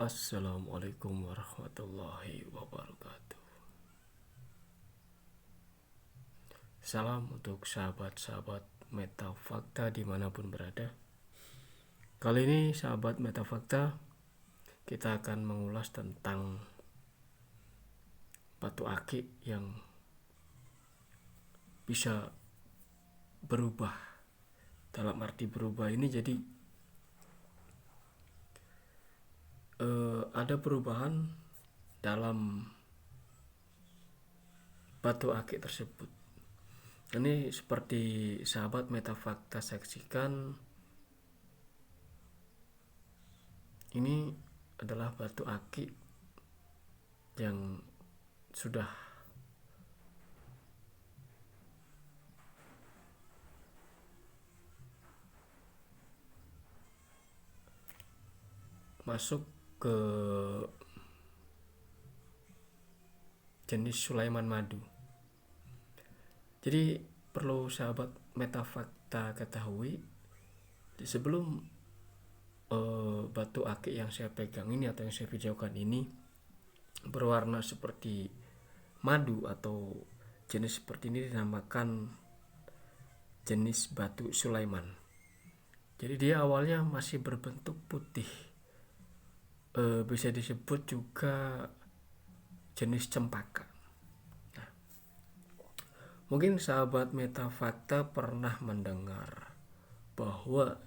Assalamualaikum warahmatullahi wabarakatuh. Salam untuk sahabat-sahabat Metafakta dimanapun berada. Kali ini sahabat Metafakta, kita akan mengulas tentang batu akik yang bisa berubah. Dalam arti berubah ini jadi ada perubahan dalam batu akik tersebut. Ini seperti sahabat Metafakta saksikan, ini adalah batu akik yang sudah masuk ke jenis Sulaiman madu. Jadi perlu sahabat Metafakta ketahui, sebelum batu akik yang saya pegang ini atau yang saya videokan ini berwarna seperti madu atau jenis seperti ini dinamakan jenis batu Sulaiman. Jadi dia awalnya masih berbentuk putih, bisa disebut juga jenis cempaka. Nah, mungkin sahabat Metafakta pernah mendengar bahwa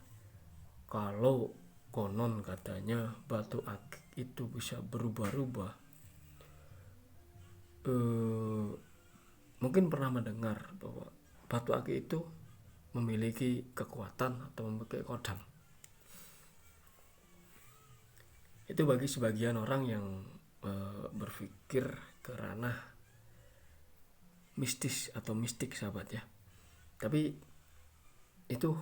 kalau konon katanya batu akik itu bisa berubah-ubah, mungkin pernah mendengar bahwa batu akik itu memiliki kekuatan atau memiliki kodam. Itu bagi sebagian orang yang berpikir ke ranah mistis atau mistik sahabat ya. Tapi itu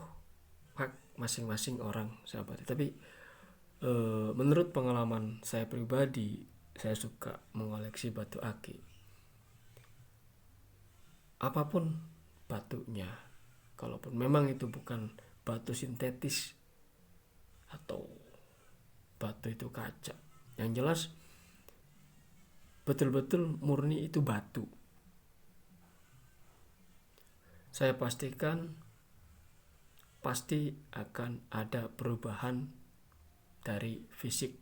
hak masing-masing orang sahabat. Tapi menurut pengalaman saya pribadi, saya suka mengoleksi batu akik. Apapun batunya, kalaupun memang itu bukan batu sintetis atau batu itu kaca, yang jelas betul-betul murni itu batu, saya pastikan pasti akan ada perubahan dari fisik,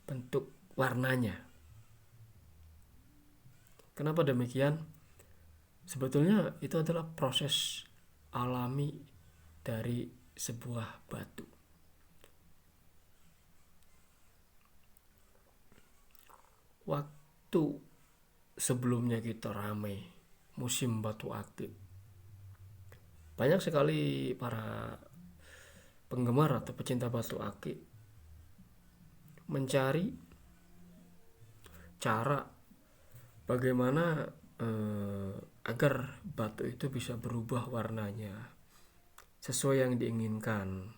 bentuk, warnanya. Kenapa demikian? Sebetulnya itu adalah proses alami dari sebuah batu. Waktu sebelumnya kita ramai musim batu akik, banyak sekali para penggemar atau pecinta batu akik mencari cara bagaimana agar batu itu bisa berubah warnanya sesuai yang diinginkan.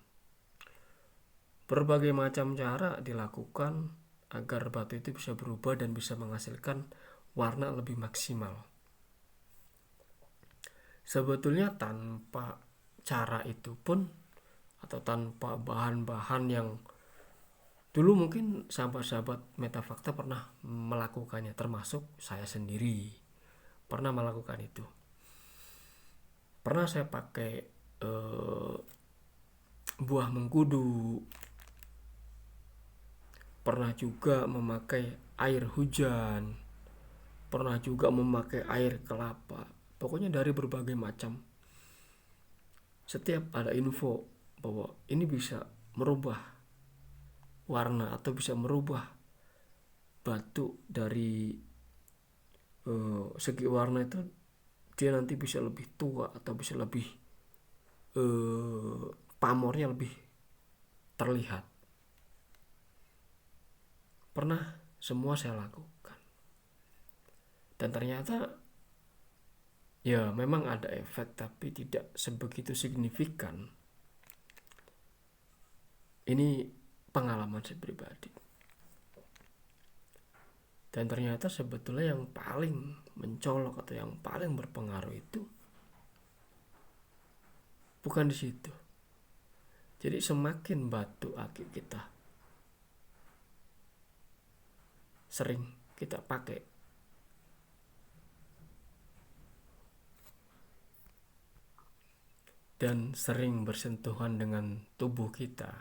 Berbagai macam cara dilakukan agar batu itu bisa berubah dan bisa menghasilkan warna lebih maksimal. Sebetulnya tanpa cara itu pun atau tanpa bahan-bahan yang dulu mungkin sahabat-sahabat Metafakta pernah melakukannya, termasuk saya sendiri pernah melakukan itu. Pernah saya pakai buah mengkudu, pernah juga memakai air hujan, pernah juga memakai air kelapa. Pokoknya dari berbagai macam. Setiap ada info bahwa ini bisa merubah warna atau bisa merubah batu dari segi warna itu, dia nanti bisa lebih tua atau bisa lebih pamornya lebih terlihat. Pernah semua saya lakukan. Dan ternyata ya memang ada efek, tapi tidak sebegitu signifikan. Ini pengalaman saya pribadi. Dan ternyata sebetulnya yang paling mencolok atau yang paling berpengaruh itu bukan di situ. Jadi semakin batu akik kita sering kita pakai dan sering bersentuhan dengan tubuh kita,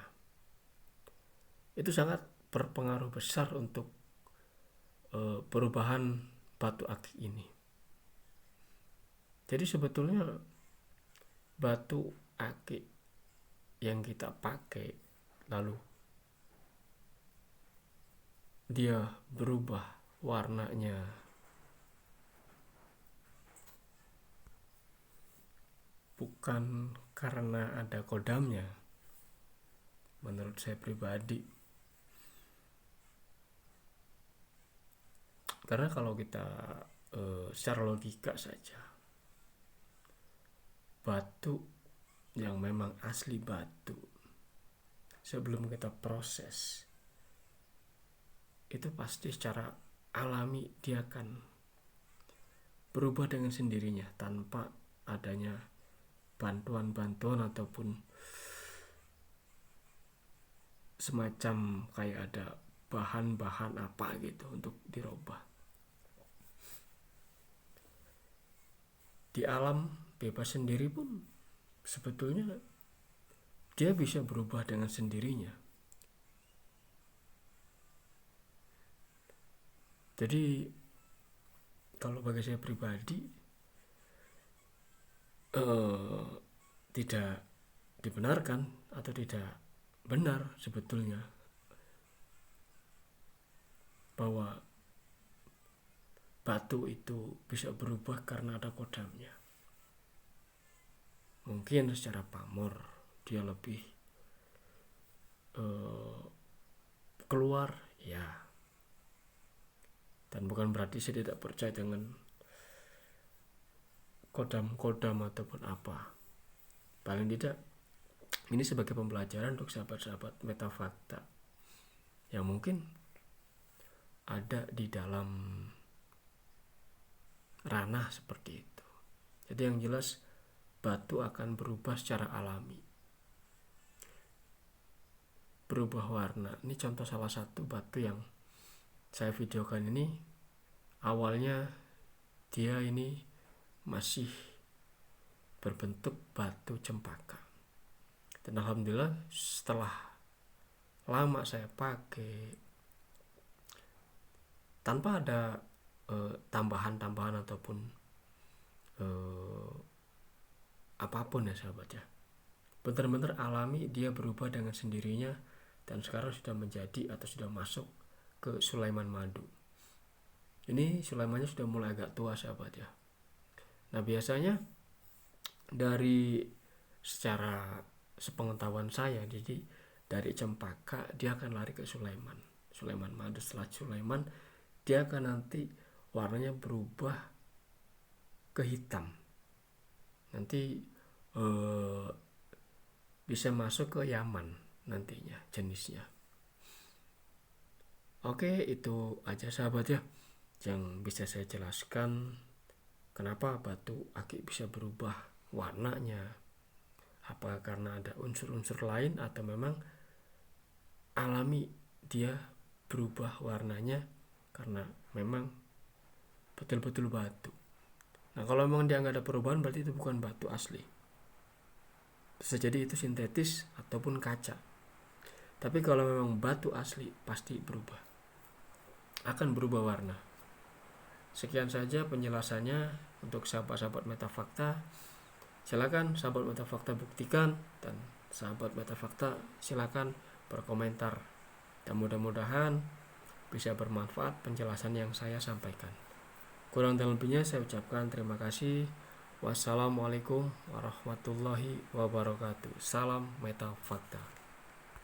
itu sangat berpengaruh besar untuk perubahan batu akik ini. Jadi sebetulnya batu akik yang kita pakai lalu dia berubah warnanya bukan karena ada kodamnya, menurut saya pribadi. Karena kalau kita secara logika saja, batu yang memang asli batu, sebelum kita proses, itu pasti secara alami dia akan berubah dengan sendirinya tanpa adanya bantuan-bantuan ataupun semacam kayak ada bahan-bahan apa gitu untuk dirubah. Di alam bebas sendiri pun sebetulnya dia bisa berubah dengan sendirinya. Jadi kalau bagi saya pribadi tidak dibenarkan atau tidak benar sebetulnya bahwa batu itu bisa berubah karena ada kodamnya. Mungkin secara pamor dia lebih keluar, ya. Dan bukan berarti saya tidak percaya dengan kodam-kodam ataupun apa. Paling tidak ini sebagai pembelajaran untuk sahabat-sahabat metafakta yang mungkin ada di dalam ranah seperti itu. Jadi yang jelas batu akan berubah secara alami, berubah warna. Ini contoh salah satu batu yang saya videokan ini. Awalnya dia ini masih berbentuk batu cempaka, dan alhamdulillah setelah lama saya pakai tanpa ada tambahan-tambahan ataupun apapun ya sahabat ya, benar-benar alami dia berubah dengan sendirinya dan sekarang sudah menjadi atau sudah masuk ke Sulaiman madu. Ini Sulaimannya sudah mulai agak tua sahabat ya. Nah biasanya dari secara sepengetahuan saya, jadi dari cempaka dia akan lari ke Sulaiman madu. Setelah Sulaiman dia akan nanti warnanya berubah ke hitam, nanti bisa masuk ke Yaman nantinya jenisnya. Oke, itu aja sahabat ya yang bisa saya jelaskan kenapa batu akik bisa berubah warnanya. Apa karena ada unsur-unsur lain atau memang alami dia berubah warnanya karena memang betul-betul batu. Nah kalau memang dia nggak ada perubahan berarti itu bukan batu asli. Bisa jadi itu sintetis ataupun kaca. Tapi kalau memang batu asli pasti berubah, akan berubah warna. Sekian saja penjelasannya untuk sahabat-sahabat metafakta. Silakan sahabat metafakta buktikan, dan sahabat metafakta silakan berkomentar. Dan mudah-mudahan bisa bermanfaat penjelasan yang saya sampaikan. Kurang dan lebihnya saya ucapkan terima kasih. Wassalamualaikum warahmatullahi wabarakatuh. Salam metafakta.